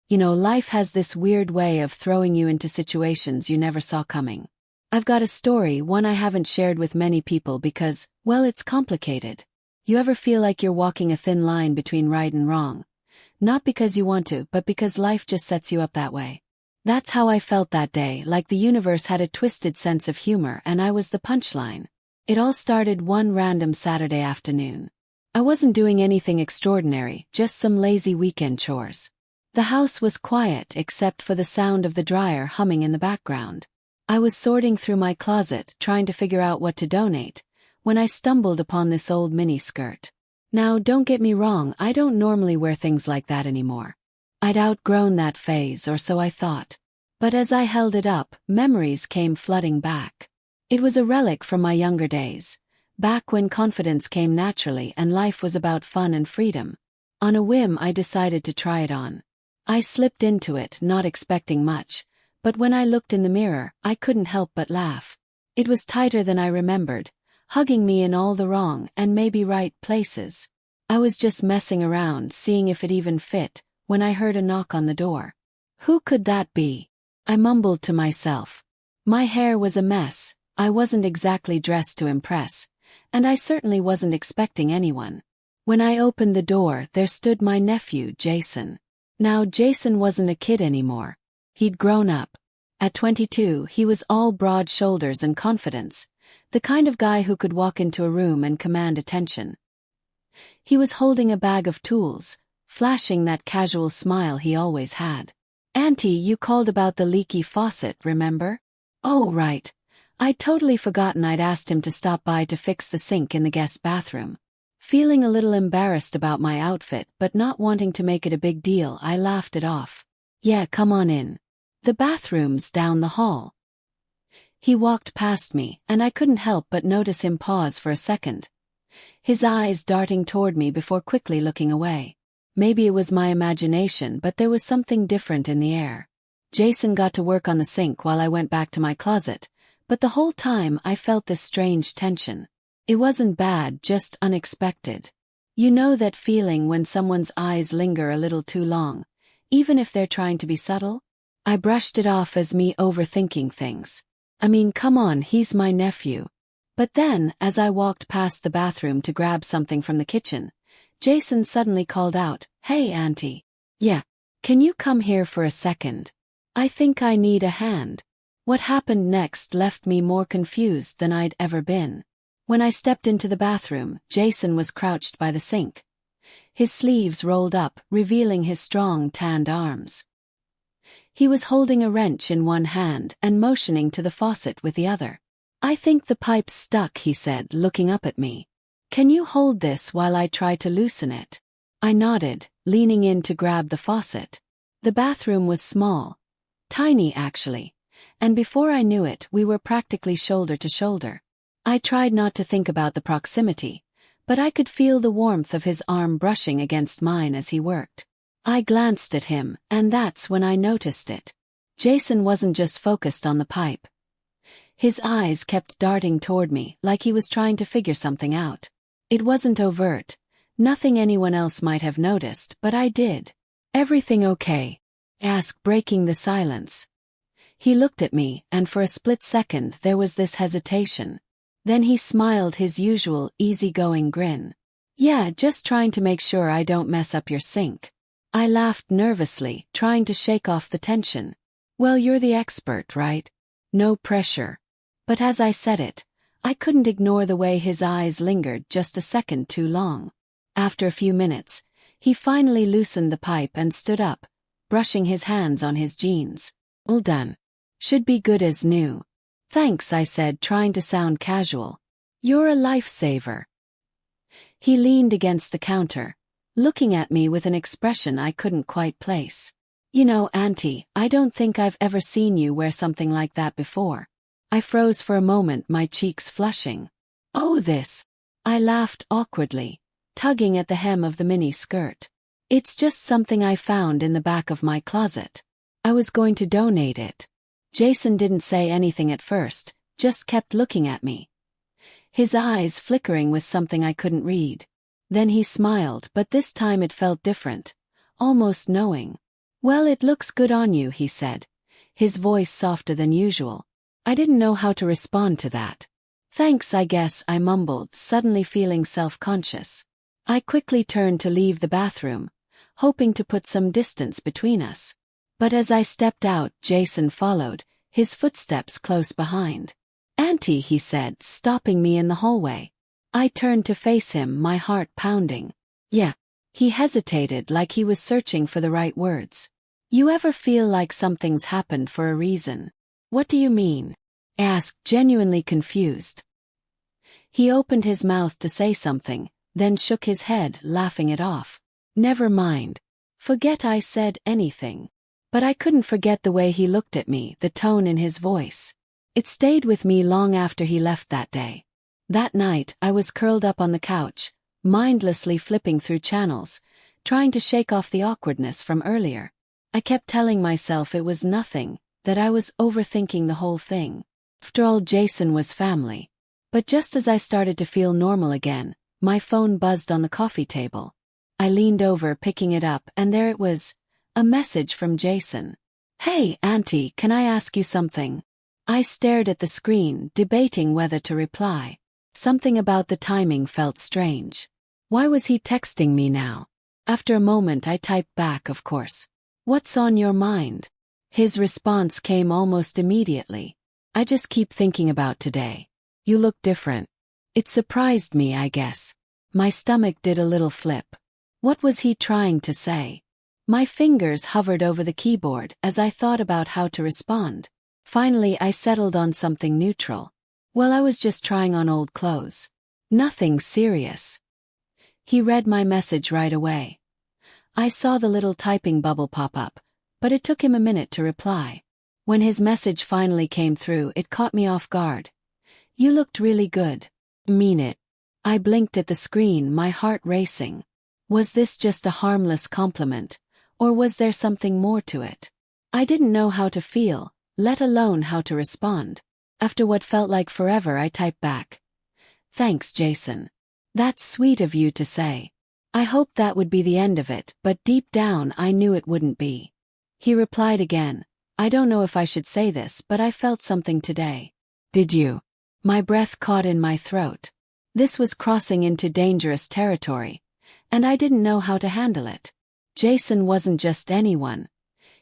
You know, life has this weird way of throwing you into situations you never saw coming. I've got a story, one I haven't shared with many people because, well, it's complicated. You ever feel like you're walking a thin line between right and wrong? Not because you want to, but because life just sets you up that way. That's how I felt that day, like the universe had a twisted sense of humor and I was the punchline. It all started one random Saturday afternoon. I wasn't doing anything extraordinary, just some lazy weekend chores. The house was quiet except for the sound of the dryer humming in the background. I was sorting through my closet, trying to figure out what to donate, when I stumbled upon this old mini skirt. Now, don't get me wrong, I don't normally wear things like that anymore. I'd outgrown that phase, or so I thought. But as I held it up, memories came flooding back. It was a relic from my younger days, back when confidence came naturally and life was about fun and freedom. On a whim, I decided to try it on. I slipped into it, not expecting much, but when I looked in the mirror, I couldn't help but laugh. It was tighter than I remembered, hugging me in all the wrong and maybe right places. I was just messing around, seeing if it even fit, when I heard a knock on the door. Who could that be? I mumbled to myself. My hair was a mess, I wasn't exactly dressed to impress, and I certainly wasn't expecting anyone. When I opened the door, there stood my nephew, Jason. Now, Jason wasn't a kid anymore. He'd grown up. At 22, he was all broad shoulders and confidence, the kind of guy who could walk into a room and command attention. He was holding a bag of tools, flashing that casual smile he always had. "Auntie, you called about the leaky faucet, remember?" "Oh, right. I'd totally forgotten I'd asked him to stop by to fix the sink in the guest bathroom." Feeling a little embarrassed about my outfit but not wanting to make it a big deal, I laughed it off. "Yeah, come on in. The bathroom's down the hall." He walked past me, and I couldn't help but notice him pause for a second, his eyes darting toward me before quickly looking away. Maybe it was my imagination, but there was something different in the air. Jason got to work on the sink while I went back to my closet, but the whole time I felt this strange tension. It wasn't bad, just unexpected. You know that feeling when someone's eyes linger a little too long, even if they're trying to be subtle? I brushed it off as me overthinking things. I mean, come on, he's my nephew. But then, as I walked past the bathroom to grab something from the kitchen, Jason suddenly called out, "Hey, Auntie. Yeah, can you come here for a second? I think I need a hand." What happened next left me more confused than I'd ever been. When I stepped into the bathroom, Jason was crouched by the sink, his sleeves rolled up, revealing his strong, tanned arms. He was holding a wrench in one hand and motioning to the faucet with the other. "I think the pipe's stuck," he said, looking up at me. "Can you hold this while I try to loosen it?" I nodded, leaning in to grab the faucet. The bathroom was small, tiny actually, and before I knew it, we were practically shoulder to shoulder. I tried not to think about the proximity, but I could feel the warmth of his arm brushing against mine as he worked. I glanced at him, and that's when I noticed it. Jason wasn't just focused on the pipe. His eyes kept darting toward me, like he was trying to figure something out. It wasn't overt, nothing anyone else might have noticed, but I did. "Everything okay?" I asked, breaking the silence. He looked at me, and for a split second there was this hesitation. Then he smiled his usual, easygoing grin. "Yeah, just trying to make sure I don't mess up your sink." I laughed nervously, trying to shake off the tension. "Well, you're the expert, right? No pressure." But as I said it, I couldn't ignore the way his eyes lingered just a second too long. After a few minutes, he finally loosened the pipe and stood up, brushing his hands on his jeans. "All done. Should be good as new." "Thanks," I said, trying to sound casual. "You're a lifesaver." He leaned against the counter, looking at me with an expression I couldn't quite place. "You know, Auntie, I don't think I've ever seen you wear something like that before." I froze for a moment, my cheeks flushing. "Oh, this." I laughed awkwardly, tugging at the hem of the mini skirt. "It's just something I found in the back of my closet. I was going to donate it." Jason didn't say anything at first, just kept looking at me, his eyes flickering with something I couldn't read. Then he smiled, but this time it felt different, almost knowing. Well, it looks good on you, he said, his voice softer than usual. I didn't know how to respond to that. Thanks, I guess, I mumbled, suddenly feeling self-conscious. I quickly turned to leave the bathroom, hoping to put some distance between us. But as I stepped out, Jason followed, his footsteps close behind. Auntie, he said, stopping me in the hallway. I turned to face him, my heart pounding. Yeah. He hesitated, like he was searching for the right words. You ever feel like something's happened for a reason? What do you mean? I asked, genuinely confused. He opened his mouth to say something, then shook his head, laughing it off. Never mind. Forget I said anything. But I couldn't forget the way he looked at me, the tone in his voice. It stayed with me long after he left that day. That night, I was curled up on the couch, mindlessly flipping through channels, trying to shake off the awkwardness from earlier. I kept telling myself it was nothing, that I was overthinking the whole thing. After all, Jason was family. But just as I started to feel normal again, my phone buzzed on the coffee table. I leaned over, picking it up, and there it was, a message from Jason. Hey, Auntie, can I ask you something? I stared at the screen, debating whether to reply. Something about the timing felt strange. Why was he texting me now? After a moment I typed back, of course. What's on your mind? His response came almost immediately. I just keep thinking about today. You look different. It surprised me, I guess. My stomach did a little flip. What was he trying to say? My fingers hovered over the keyboard as I thought about how to respond. Finally, I settled on something neutral. Well, I was just trying on old clothes. Nothing serious. He read my message right away. I saw the little typing bubble pop up, but it took him a minute to reply. When his message finally came through, it caught me off guard. You looked really good. Mean it. I blinked at the screen, my heart racing. Was this just a harmless compliment, or was there something more to it? I didn't know how to feel, let alone how to respond. After what felt like forever, I typed back. Thanks, Jason. That's sweet of you to say. I hoped that would be the end of it, but deep down I knew it wouldn't be. He replied again. I don't know if I should say this, but I felt something today. Did you? My breath caught in my throat. This was crossing into dangerous territory, and I didn't know how to handle it. Jason wasn't just anyone.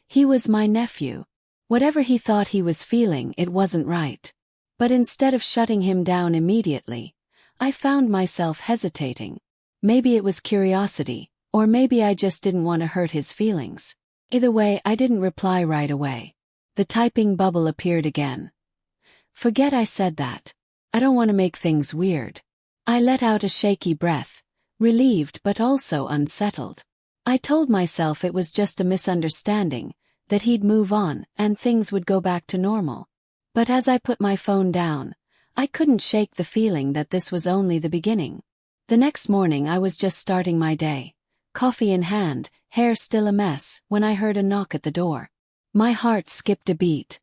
He was my nephew. Whatever he thought he was feeling, it wasn't right. But instead of shutting him down immediately, I found myself hesitating. Maybe it was curiosity, or maybe I just didn't want to hurt his feelings. Either way, I didn't reply right away. The typing bubble appeared again. Forget I said that. I don't want to make things weird. I let out a shaky breath, relieved but also unsettled. I told myself it was just a misunderstanding, that he'd move on and things would go back to normal. But as I put my phone down, I couldn't shake the feeling that this was only the beginning. The next morning I was just starting my day, coffee in hand, hair still a mess, when I heard a knock at the door. My heart skipped a beat.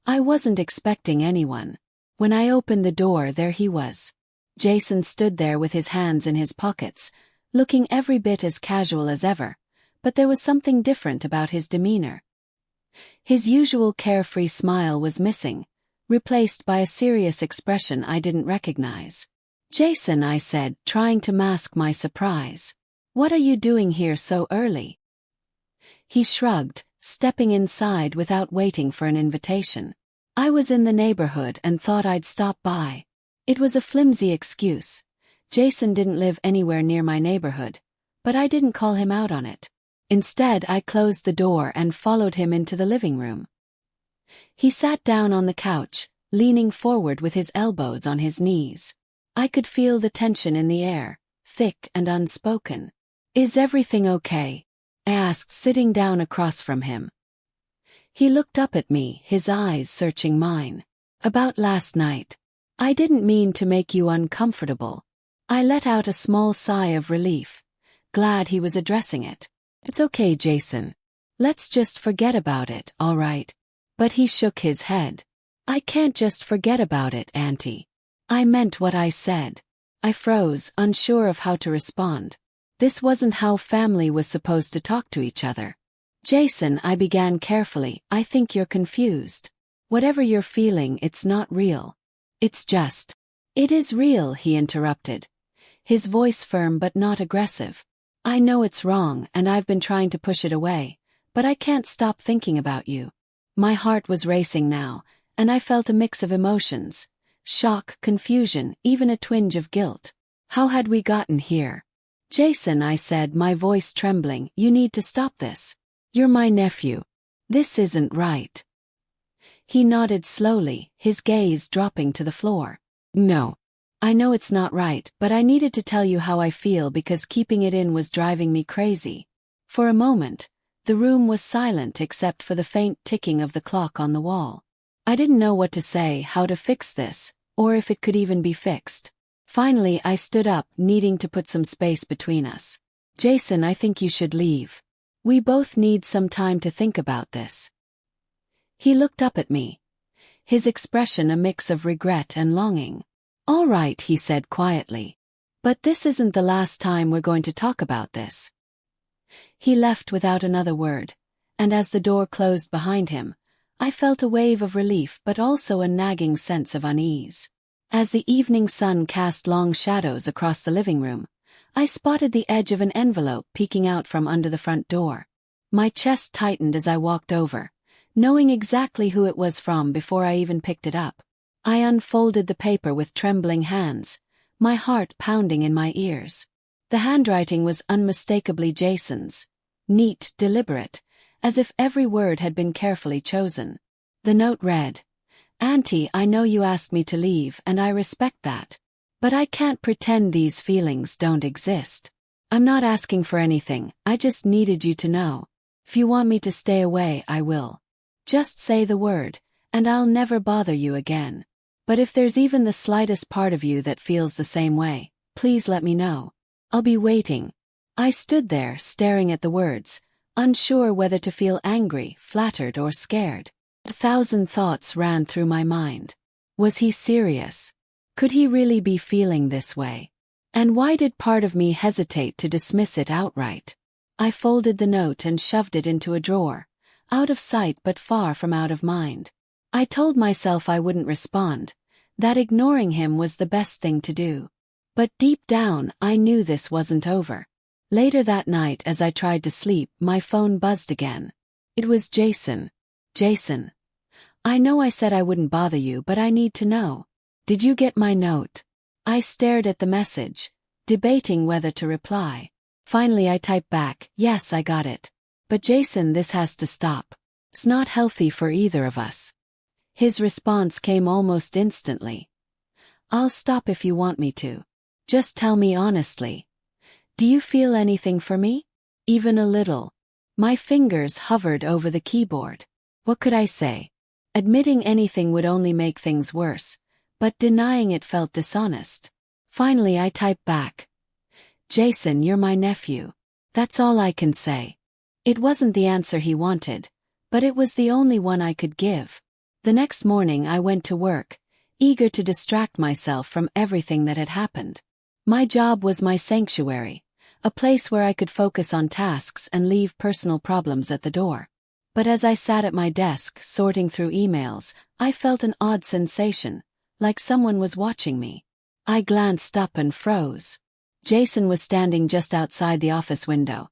I wasn't expecting anyone. When I opened the door, there he was. Jason stood there with his hands in his pockets, looking every bit as casual as ever, but there was something different about his demeanor. His usual carefree smile was missing, replaced by a serious expression I didn't recognize. Jason, I said, trying to mask my surprise. What are you doing here so early? He shrugged, stepping inside without waiting for an invitation. I was in the neighborhood and thought I'd stop by. It was a flimsy excuse. Jason didn't live anywhere near my neighborhood, but I didn't call him out on it. Instead, I closed the door and followed him into the living room. He sat down on the couch, leaning forward with his elbows on his knees. I could feel the tension in the air, thick and unspoken. Is everything okay? I asked, sitting down across from him. He looked up at me, his eyes searching mine. About last night. I didn't mean to make you uncomfortable. I let out a small sigh of relief, glad he was addressing it. It's okay, Jason. Let's just forget about it, all right? But he shook his head. I can't just forget about it, Auntie. I meant what I said. I froze, unsure of how to respond. This wasn't how family was supposed to talk to each other. Jason, I began carefully, I think you're confused. Whatever you're feeling, it's not real. It's just. It is real, he interrupted. His voice firm but not aggressive. I know it's wrong and I've been trying to push it away, but I can't stop thinking about you. My heart was racing now, and I felt a mix of emotions. Shock, confusion, even a twinge of guilt. How had we gotten here? Jason, I said, my voice trembling, you need to stop this. You're my nephew. This isn't right. He nodded slowly, his gaze dropping to the floor. No. I know it's not right, but I needed to tell you how I feel because keeping it in was driving me crazy. For a moment, the room was silent except for the faint ticking of the clock on the wall. I didn't know what to say, how to fix this, or if it could even be fixed. Finally, I stood up, needing to put some space between us. Jason, I think you should leave. We both need some time to think about this. He looked up at me, his expression a mix of regret and longing. All right, he said quietly. But this isn't the last time we're going to talk about this. He left without another word, and as the door closed behind him, I felt a wave of relief but also a nagging sense of unease. As the evening sun cast long shadows across the living room, I spotted the edge of an envelope peeking out from under the front door. My chest tightened as I walked over, knowing exactly who it was from before I even picked it up. I unfolded the paper with trembling hands, my heart pounding in my ears. The handwriting was unmistakably Jason's, neat, deliberate, as if every word had been carefully chosen. The note read, Auntie, I know you asked me to leave and I respect that. But I can't pretend these feelings don't exist. I'm not asking for anything, I just needed you to know. If you want me to stay away, I will. Just say the word, and I'll never bother you again. But if there's even the slightest part of you that feels the same way, please let me know. I'll be waiting. I stood there, staring at the words, unsure whether to feel angry, flattered, or scared. 1,000 thoughts ran through my mind. Was he serious? Could he really be feeling this way? And why did part of me hesitate to dismiss it outright? I folded the note and shoved it into a drawer, out of sight but far from out of mind. I told myself I wouldn't respond, that ignoring him was the best thing to do. But deep down, I knew this wasn't over. Later that night, as I tried to sleep, my phone buzzed again. It was Jason. Jason. I know I said I wouldn't bother you, but I need to know. Did you get my note? I stared at the message, debating whether to reply. Finally I typed back, yes, I got it. But Jason, this has to stop. It's not healthy for either of us. His response came almost instantly. I'll stop if you want me to. Just tell me honestly. Do you feel anything for me? Even a little. My fingers hovered over the keyboard. What could I say? Admitting anything would only make things worse, but denying it felt dishonest. Finally I typed back. Jason, you're my nephew. That's all I can say. It wasn't the answer he wanted, but it was the only one I could give. The next morning I went to work, eager to distract myself from everything that had happened. My job was my sanctuary, a place where I could focus on tasks and leave personal problems at the door. But as I sat at my desk sorting through emails, I felt an odd sensation, like someone was watching me. I glanced up and froze. Jason was standing just outside the office window,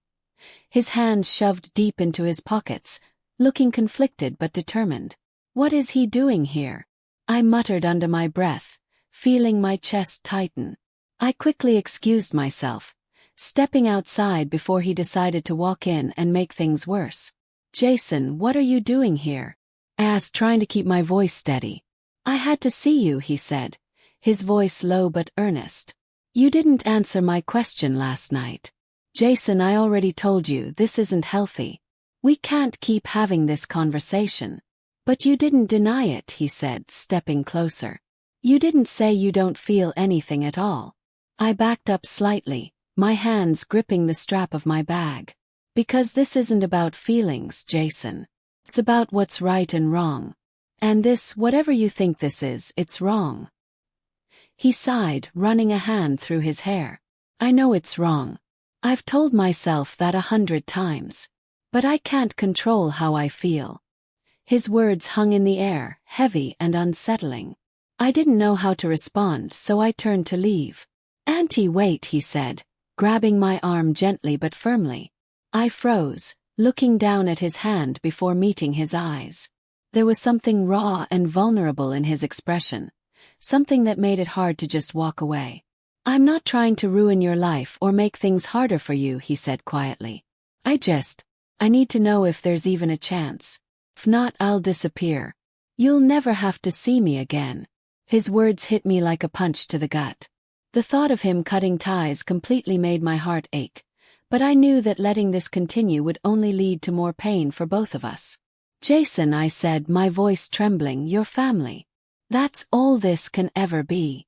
his hands shoved deep into his pockets, looking conflicted but determined. What is he doing here? I muttered under my breath, feeling my chest tighten. I quickly excused myself, stepping outside before he decided to walk in and make things worse. Jason, what are you doing here? I asked, trying to keep my voice steady. I had to see you, he said, his voice low but earnest. You didn't answer my question last night. Jason, I already told you this isn't healthy. We can't keep having this conversation. But you didn't deny it, he said, stepping closer. You didn't say you don't feel anything at all. I backed up slightly, my hands gripping the strap of my bag. Because this isn't about feelings, Jason. It's about what's right and wrong. And this, whatever you think this is, it's wrong. He sighed, running a hand through his hair. I know it's wrong. I've told myself that 100 times. But I can't control how I feel." His words hung in the air, heavy and unsettling. I didn't know how to respond, so I turned to leave. "Auntie, wait," he said, grabbing my arm gently but firmly. I froze, looking down at his hand before meeting his eyes. There was something raw and vulnerable in his expression, something that made it hard to just walk away. "I'm not trying to ruin your life or make things harder for you," he said quietly. I need to know if there's even a chance. If not, I'll disappear. You'll never have to see me again." His words hit me like a punch to the gut. The thought of him cutting ties completely made my heart ache, but I knew that letting this continue would only lead to more pain for both of us. "Jason," I said, my voice trembling, "your family. That's all this can ever be."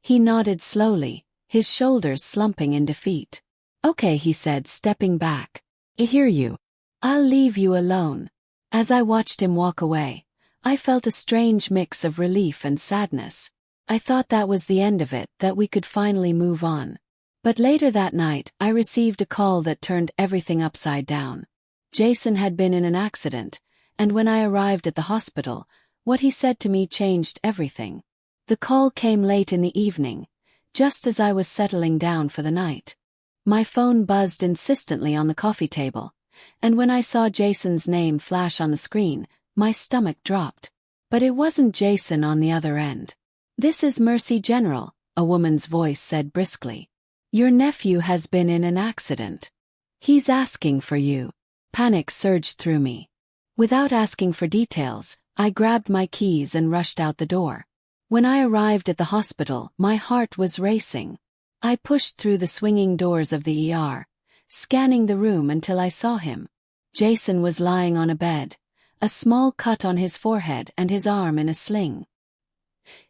He nodded slowly, his shoulders slumping in defeat. "Okay," he said, stepping back. "I hear you. I'll leave you alone." As I watched him walk away, I felt a strange mix of relief and sadness. I thought that was the end of it, that we could finally move on. But later that night, I received a call that turned everything upside down. Jason had been in an accident, and when I arrived at the hospital, what he said to me changed everything. The call came late in the evening, just as I was settling down for the night. My phone buzzed insistently on the coffee table, and when I saw Jason's name flash on the screen, my stomach dropped. But it wasn't Jason on the other end. "This is Mercy General," a woman's voice said briskly. "Your nephew has been in an accident. He's asking for you." Panic surged through me. Without asking for details, I grabbed my keys and rushed out the door. When I arrived at the hospital, my heart was racing. I pushed through the swinging doors of the ER, scanning the room until I saw him. Jason was lying on a bed, a small cut on his forehead and his arm in a sling.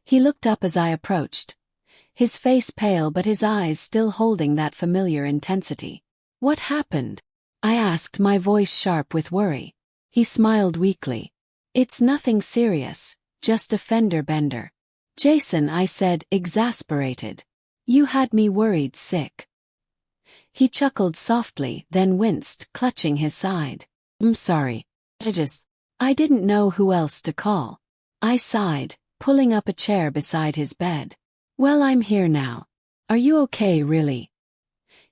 He looked up as I approached, his face pale but his eyes still holding that familiar intensity. "What happened?" I asked, my voice sharp with worry. He smiled weakly. "It's nothing serious, just a fender bender." "Jason," I said, exasperated. "You had me worried sick." He chuckled softly, then winced, clutching his side. "I'm sorry. I didn't know who else to call." I sighed, pulling up a chair beside his bed. "Well, I'm here now. Are you okay, really?"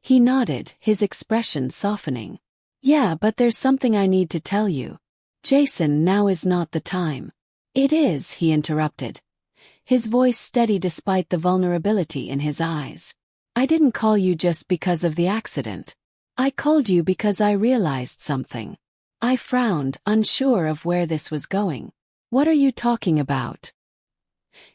He nodded, his expression softening. "Yeah, but there's something I need to tell you." "Jason, now is not the time." "It is," he interrupted, his voice steady despite the vulnerability in his eyes. "I didn't call you just because of the accident. I called you because I realized something." I frowned, unsure of where this was going. "What are you talking about?"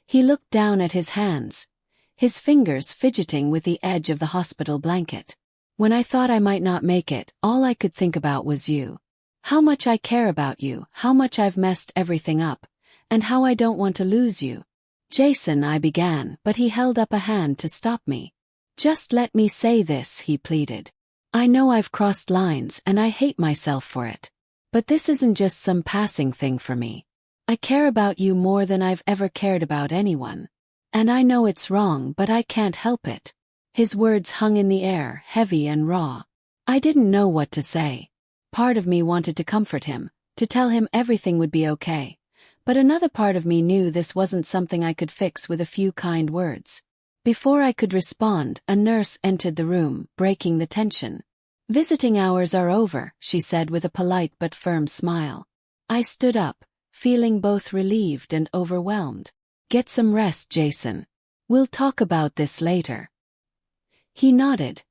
He looked down at his hands, his fingers fidgeting with the edge of the hospital blanket. "When I thought I might not make it, all I could think about was you. How much I care about you, how much I've messed everything up, and how I don't want to lose you." "Jason," I began, but he held up a hand to stop me. "Just let me say this," he pleaded. "I know I've crossed lines and I hate myself for it. But this isn't just some passing thing for me. I care about you more than I've ever cared about anyone. And I know it's wrong, but I can't help it." His words hung in the air, heavy and raw. I didn't know what to say. Part of me wanted to comfort him, to tell him everything would be okay. But another part of me knew this wasn't something I could fix with a few kind words. Before I could respond, a nurse entered the room, breaking the tension. "Visiting hours are over," she said with a polite but firm smile. I stood up, feeling both relieved and overwhelmed. "Get some rest, Jason. We'll talk about this later." He nodded,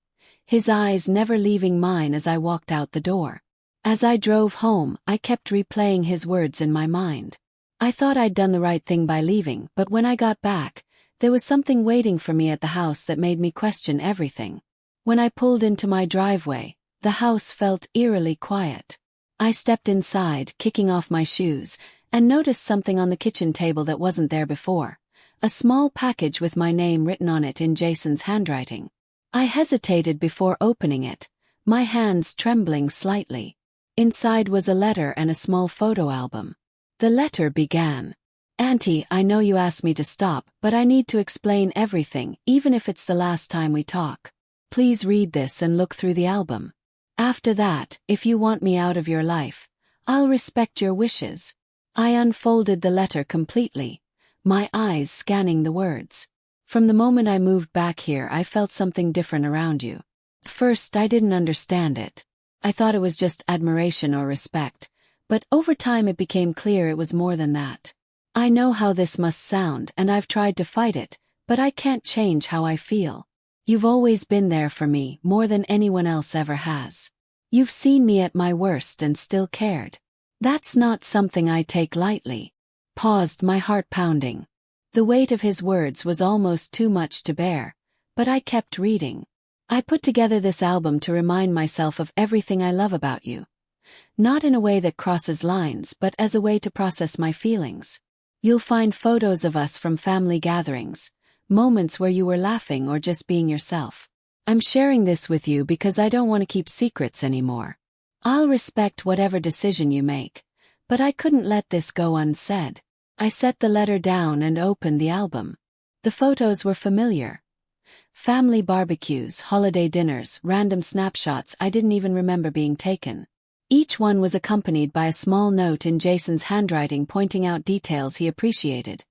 his eyes never leaving mine as I walked out the door. As I drove home, I kept replaying his words in my mind. I thought I'd done the right thing by leaving, but when I got back, there was something waiting for me at the house that made me question everything. When I pulled into my driveway, the house felt eerily quiet. I stepped inside, kicking off my shoes, and noticed something on the kitchen table that wasn't there before. A small package with my name written on it in Jason's handwriting. I hesitated before opening it, my hands trembling slightly. Inside was a letter and a small photo album. The letter began, "Auntie, I know you asked me to stop, but I need to explain everything, even if it's the last time we talk. Please read this and look through the album." After that, if you want me out of your life, I'll respect your wishes. I unfolded the letter completely, my eyes scanning the words. From the moment I moved back here, I felt something different around you. At first, I didn't understand it. I thought it was just admiration or respect, but over time it became clear it was more than that. I know how this must sound, and I've tried to fight it, but I can't change how I feel. You've always been there for me, more than anyone else ever has. You've seen me at my worst and still cared. That's not something I take lightly. Paused, my heart pounding. The weight of his words was almost too much to bear, but I kept reading. I put together this album to remind myself of everything I love about you. Not in a way that crosses lines, but as a way to process my feelings. You'll find photos of us from family gatherings, moments where you were laughing or just being yourself. I'm sharing this with you because I don't want to keep secrets anymore. I'll respect whatever decision you make, but I couldn't let this go unsaid. I set the letter down and opened the album. The photos were familiar. Family barbecues, holiday dinners, random snapshots I didn't even remember being taken. Each one was accompanied by a small note in Jason's handwriting pointing out details he appreciated.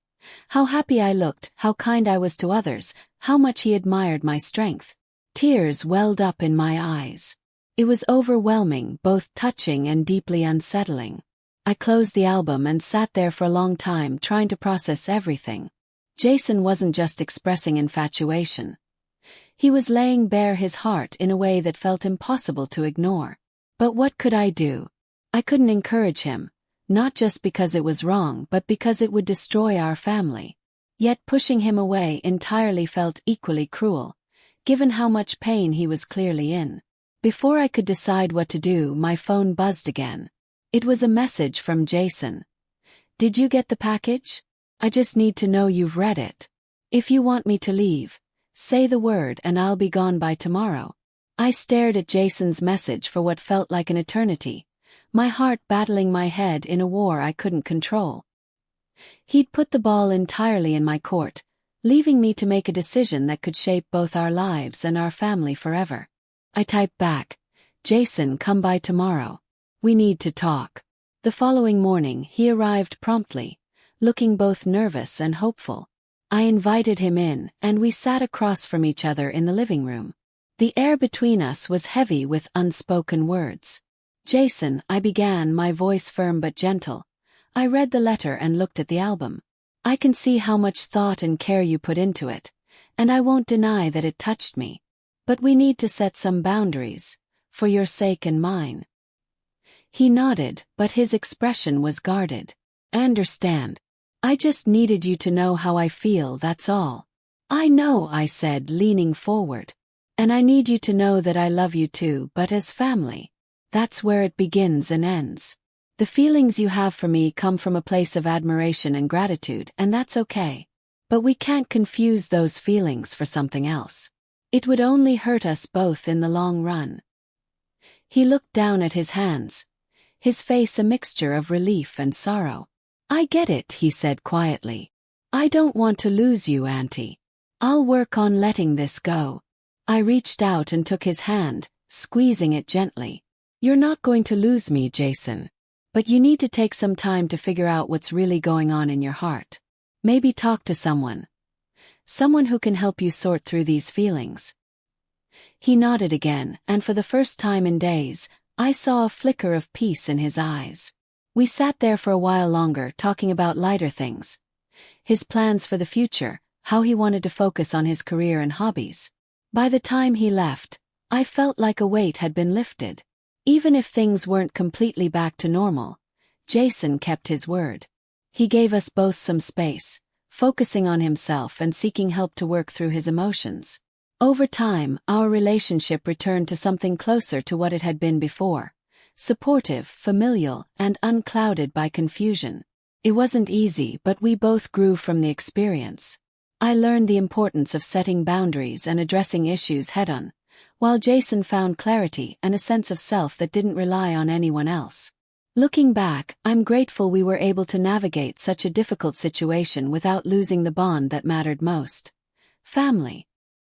How happy I looked, how kind I was to others, how much he admired my strength. Tears welled up in my eyes. It was overwhelming, both touching and deeply unsettling. I closed the album and sat there for a long time trying to process everything. Jason wasn't just expressing infatuation. He was laying bare his heart in a way that felt impossible to ignore. But what could I do? I couldn't encourage him, not just because it was wrong but because it would destroy our family. Yet pushing him away entirely felt equally cruel, given how much pain he was clearly in. Before I could decide what to do, my phone buzzed again. It was a message from Jason. Did you get the package? I just need to know you've read it. If you want me to leave, say the word and I'll be gone by tomorrow. I stared at Jason's message for what felt like an eternity, my heart battling my head in a war I couldn't control. He'd put the ball entirely in my court, leaving me to make a decision that could shape both our lives and our family forever. I typed back, Jason, come by tomorrow. We need to talk. The following morning he arrived promptly, looking both nervous and hopeful. I invited him in, and we sat across from each other in the living room. The air between us was heavy with unspoken words. Jason, I began, my voice firm but gentle. I read the letter and looked at the album. I can see how much thought and care you put into it, and I won't deny that it touched me. But we need to set some boundaries, for your sake and mine. He nodded, but his expression was guarded. I understand. I just needed you to know how I feel, that's all. I know, I said, leaning forward. And I need you to know that I love you too, but as family. That's where it begins and ends. The feelings you have for me come from a place of admiration and gratitude, and that's okay. But we can't confuse those feelings for something else. It would only hurt us both in the long run. He looked down at his hands, his face a mixture of relief and sorrow. I get it, he said quietly. I don't want to lose you, Auntie. I'll work on letting this go. I reached out and took his hand, squeezing it gently. You're not going to lose me, Jason. But you need to take some time to figure out what's really going on in your heart. Maybe talk to someone. Someone who can help you sort through these feelings. He nodded again, and for the first time in days, I saw a flicker of peace in his eyes. We sat there for a while longer, talking about lighter things. His plans for the future, how he wanted to focus on his career and hobbies. By the time he left, I felt like a weight had been lifted. Even if things weren't completely back to normal, Jason kept his word. He gave us both some space, focusing on himself and seeking help to work through his emotions. Over time, our relationship returned to something closer to what it had been before. Supportive, familial, and unclouded by confusion. It wasn't easy, but we both grew from the experience. I learned the importance of setting boundaries and addressing issues head-on, while Jason found clarity and a sense of self that didn't rely on anyone else. Looking back, I'm grateful we were able to navigate such a difficult situation without losing the bond that mattered most. Family.